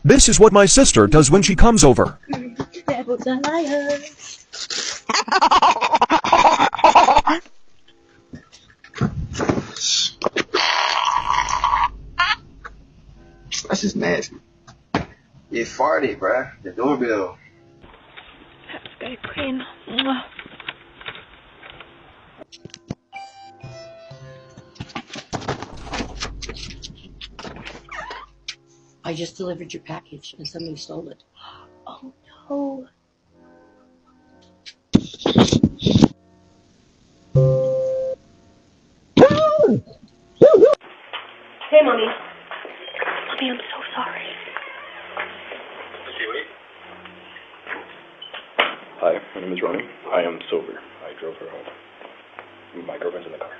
This is what my sister does when she comes over. Devil's a liar. That's just nasty. You farted, bruh. The doorbell. That's very clean. I just delivered your package and somebody stole it. Oh no. Hey, Mommy. Mommy, I'm so sorry. Hi, my name is Ronnie. I am sober. I drove her home. My girlfriend's in the car.